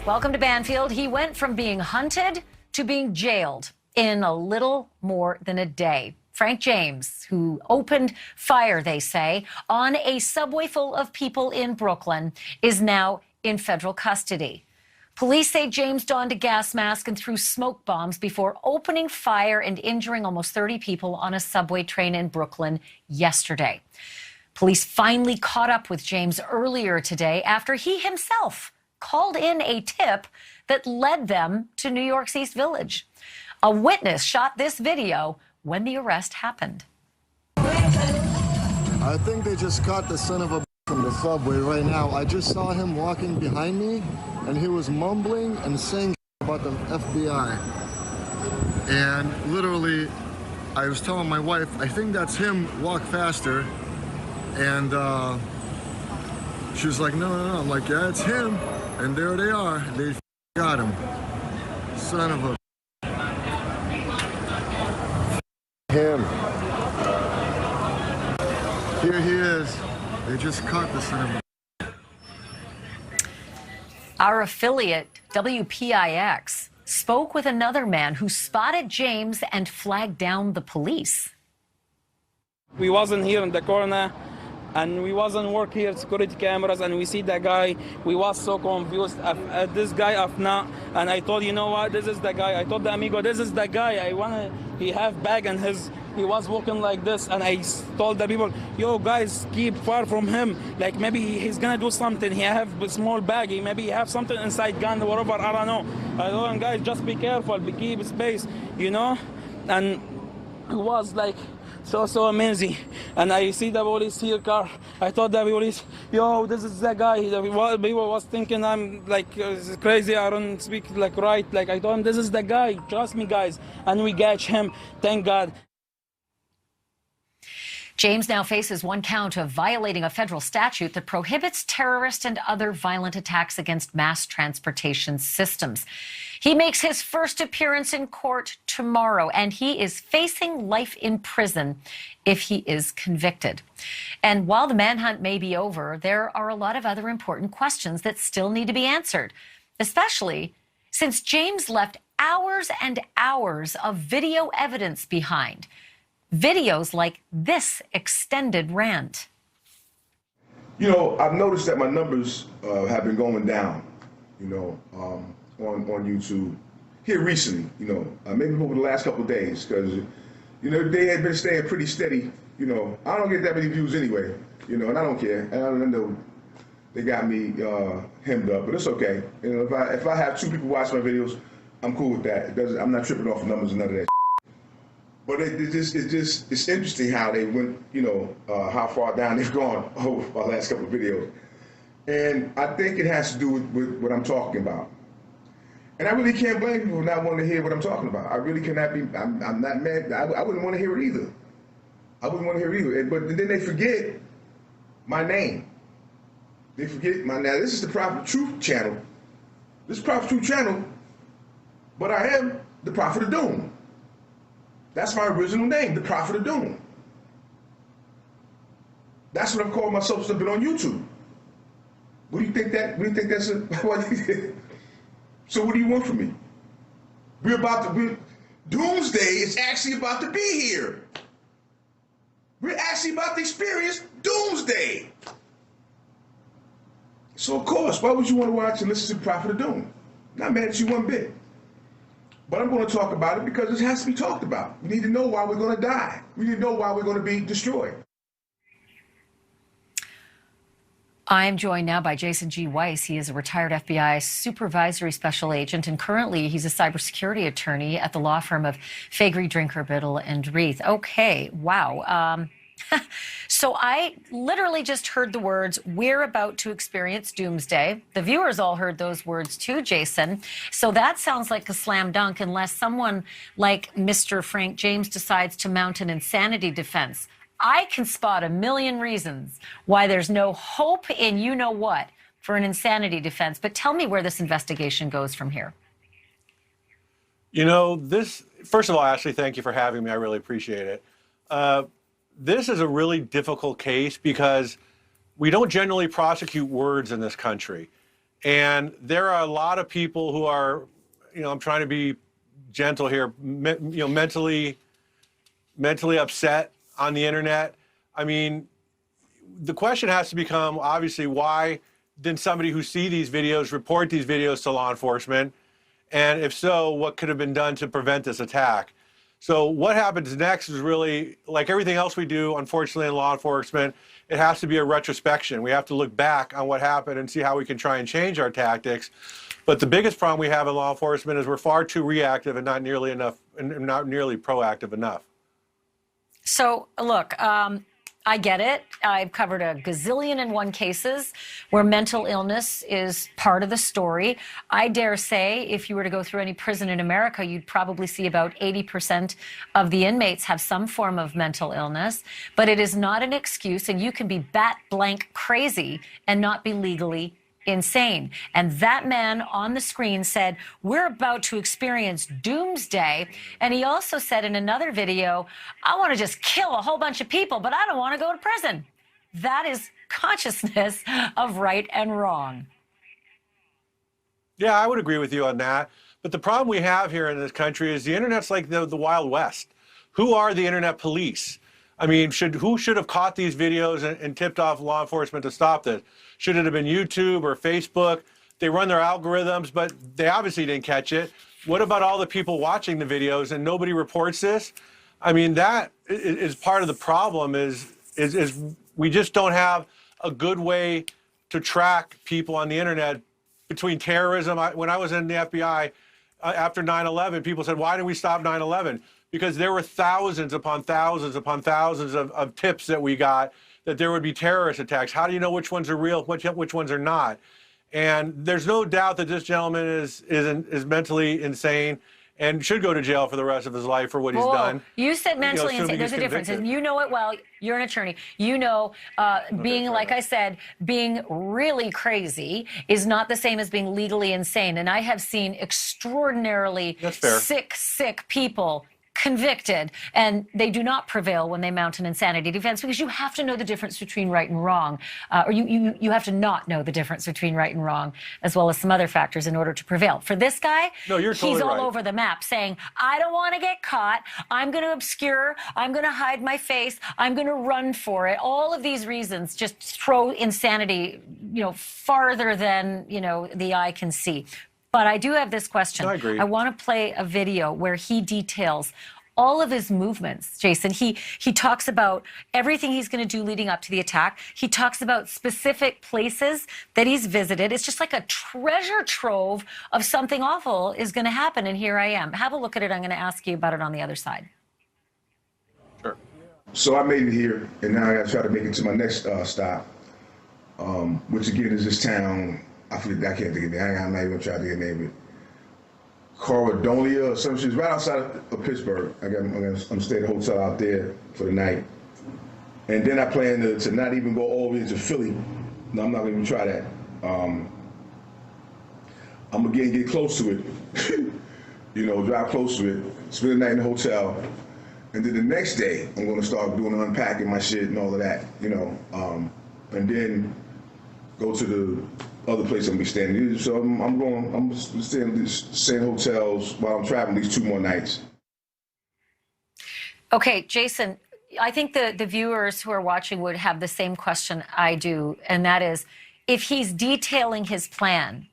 Welcome to Banfield. He went from being hunted to being jailed in a little more than a day. Frank James, who opened fire, they say, on a subway full of people in Brooklyn, is now in federal custody. Police say James donned a gas mask and threw smoke bombs before opening fire and injuring almost 30 people on a subway train in Brooklyn yesterday. Police finally caught up with James earlier today after he himself called in a tip that led them to New York's East Village. A witness shot this video when the arrest happened. I think they just caught the son of a from the subway right now. I just saw him walking behind me, and he was mumbling and saying about the FBI. And literally, I was telling my wife, I think that's him, walk faster. And she was like, no. I'm like, yeah, it's him. And there they are. They got him. Son of a... Him. Here he is. They just caught the son of a... Our affiliate, WPIX, spoke with another man who spotted James and flagged down the police. We wasn't here in the corner, and we wasn't work here, security cameras, and we see that guy. We was so confused. This guy of now, and I told, you know what, this is the guy. I told the amigo, this is the guy. He have bag and he was walking like this, and I told the people, yo guys, keep far from him. Like maybe he's gonna do something. He have a small bag. Maybe he have something inside gun or whatever. I don't know. I told him, guys, just be careful, keep space, you know. And it was like so amazing. And I see the police here car. I thought the police, yo, this is the guy. People was thinking I'm like crazy. I don't speak like right. Like I told him, this is the guy. Trust me, guys. And we catch him. Thank God. James now faces one count of violating a federal statute that prohibits terrorist and other violent attacks against mass transportation systems. He makes his first appearance in court tomorrow, and he is facing life in prison if he is convicted. And while the manhunt may be over, there are a lot of other important questions that still need to be answered, especially since James left hours and hours of video evidence behind. Videos like this extended rant. You know, I've noticed that my numbers have been going down, you know, on YouTube here recently, you know, maybe over the last couple of days, because, you know, they had been staying pretty steady. You know, I don't get that many views anyway, you know, and I don't care. And I know they got me hemmed up, but it's okay. You know, if I have 2 people watch my videos, I'm cool with that. I'm not tripping off the numbers and none of that. But it's interesting how they went, you know, how far down they've gone over my last couple of videos. And I think it has to do with what I'm talking about. And I really can't blame people for not wanting to hear what I'm talking about. I really cannot be, I'm not mad. I wouldn't want to hear it either. I wouldn't want to hear it either. But then they forget my name. They forget now this is the Prophet Truth channel. This is Prophet Truth channel, but I am the Prophet of Doom. That's my original name, the Prophet of Doom. That's what I've called myself since I've been on YouTube. What do you think that's so what do you want from me? Doomsday is actually about to be here. We're actually about to experience Doomsday. So of course, why would you want to watch and listen to Prophet of Doom? Not mad at you one bit. But I'm going to talk about it because it has to be talked about. We need to know why we're going to die. We need to know why we're going to be destroyed. I'm joined now by Jason G. Weiss. He is a retired FBI supervisory special agent, and currently he's a cybersecurity attorney at the law firm of Faegre, Drinker, Biddle, and Reith. Okay, wow. So I literally just heard the words, we're about to experience doomsday. The viewers all heard those words too, Jason. So that sounds like a slam dunk unless someone like Mr. Frank James decides to mount an insanity defense. I can spot a million reasons why there's no hope in you-know-what for an insanity defense. But tell me where this investigation goes from here. You know, first of all, Ashleigh, thank you for having me. I really appreciate it. This is a really difficult case because we don't generally prosecute words in this country. And there are a lot of people who are, I'm trying to be gentle here, mentally upset on the internet. I mean, the question has to become, obviously, why didn't somebody who see these videos report these videos to law enforcement? And if so, what could have been done to prevent this attack? So what happens next is really, like everything else we do, unfortunately, in law enforcement, it has to be a retrospection. We have to look back on what happened and see how we can try and change our tactics. But the biggest problem we have in law enforcement is we're far too reactive and not nearly proactive enough. So, look, I get it. I've covered a gazillion and one cases where mental illness is part of the story. I dare say if you were to go through any prison in America, you'd probably see about 80% of the inmates have some form of mental illness. But it is not an excuse, and you can be bat blank crazy and not be legally insane. And that man on the screen said, we're about to experience doomsday. And he also said in another video, I want to just kill a whole bunch of people, but I don't want to go to prison. That is consciousness of right and wrong. Yeah, I would agree with you on that. But the problem we have here in this country is the internet's like the Wild West. Who are the internet police? I mean, who should have caught these videos and tipped off law enforcement to stop this? Should it have been YouTube or Facebook? They run their algorithms, but they obviously didn't catch it. What about all the people watching the videos and nobody reports this? I mean, that is part of the problem is we just don't have a good way to track people on the internet between terrorism. When I was in the FBI after 9/11, people said, why didn't we stop 9/11? Because there were thousands upon thousands upon thousands of tips that we got that there would be terrorist attacks. How do you know which ones are real, which ones are not? And there's no doubt that this gentleman is mentally insane and should go to jail for the rest of his life for what he's done. You said mentally insane. There's a difference. And you know it well. You're an attorney. You know, being, like I said, being really crazy is not the same as being legally insane. And I have seen extraordinarily sick people convicted, and they do not prevail when they mount an insanity defense, because you have to know the difference between right and wrong, or you have to not know the difference between right and wrong, as well as some other factors in order to prevail. For this guy, he's all over the map saying, I don't want to get caught, I'm going to obscure, I'm going to hide my face, I'm going to run for it. All of these reasons just throw insanity, farther than, the eye can see. But I do have this question. I agree. I want to play a video where he details all of his movements, Jason. He talks about everything he's going to do leading up to the attack. He talks about specific places that he's visited. It's just like a treasure trove of something awful is going to happen, and here I am. Have a look at it. I'm going to ask you about it on the other side. Sure. So I made it here, and now I got to try to make it to my next stop, which again is this town. I can't think of it. I'm not even trying to get the name of it. Caledonia or some shit. It's right outside of Pittsburgh. I'm staying at a hotel out there for the night. And then I plan to not even go all the way to Philly. No, I'm not going to even try that. I'm going to get close to it. Drive close to it, spend the night in the hotel. And then the next day, I'm going to start doing unpacking my shit and all of that, and then go to the other place I'm gonna be staying. So I'm staying in the same hotels while I'm traveling these 2 more nights. Okay, Jason, I think the viewers who are watching would have the same question I do, and that is, if he's detailing his plan,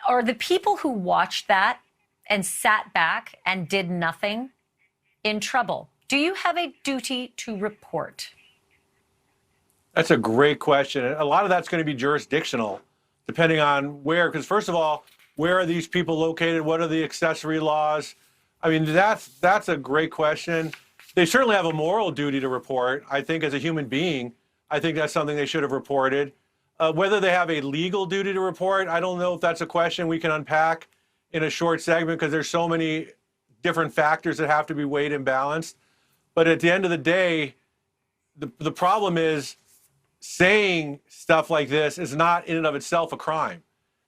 are the people who watched that and sat back and did nothing in trouble? Do you have a duty to report? That's a great question. A lot of that's going to be jurisdictional, depending on where, because first of all, where are these people located? What are the accessory laws? I mean, that's a great question. They certainly have a moral duty to report. I think as a human being, I think that's something they should have reported. Whether they have a legal duty to report, I don't know if that's a question we can unpack in a short segment, because there's so many different factors that have to be weighed and balanced. But at the end of the day, the problem is, saying stuff like this is not in and of itself a crime.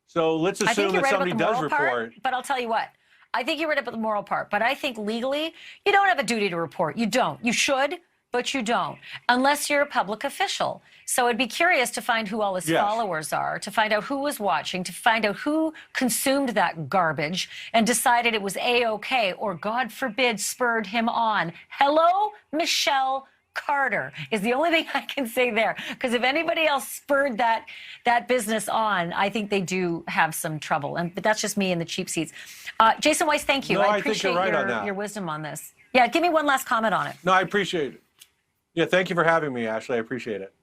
So let's assume that somebody does report. But I'll tell you what, I think you're right about the moral part, but I think legally, you don't have a duty to report. You don't. You should, but you don't, unless you're a public official. So I'd be curious to find who all his Yes. followers are, to find out who was watching, to find out who consumed that garbage and decided it was A-OK, or God forbid, spurred him on. Hello, Michelle Carter is the only thing I can say there. Because if anybody else spurred that business on, I think they do have some trouble. But that's just me in the cheap seats. Jason Weiss, thank you. No, I I think you're appreciate right on that. your wisdom on this. Yeah, give me one last comment on it. No, I appreciate it. Yeah, thank you for having me, Ashleigh. I appreciate it.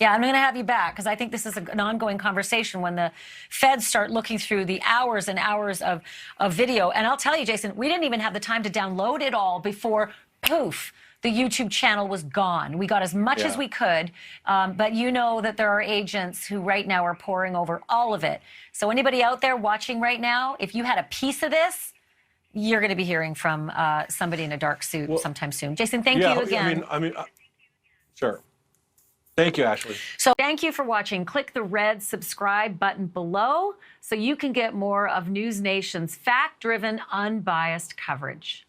Yeah, I'm going to have you back because I think this is an ongoing conversation when the feds start looking through the hours and hours of video. And I'll tell you, Jason, we didn't even have the time to download it all before, poof, the YouTube channel was gone. We got as much as we could, but you know that there are agents who right now are poring over all of it. So anybody out there watching right now, if you had a piece of this, you're going to be hearing from somebody in a dark suit sometime soon. Jason, thank you again. Sure. Thank you, Ashleigh. So thank you for watching. Click the red subscribe button below so you can get more of NewsNation's fact-driven, unbiased coverage.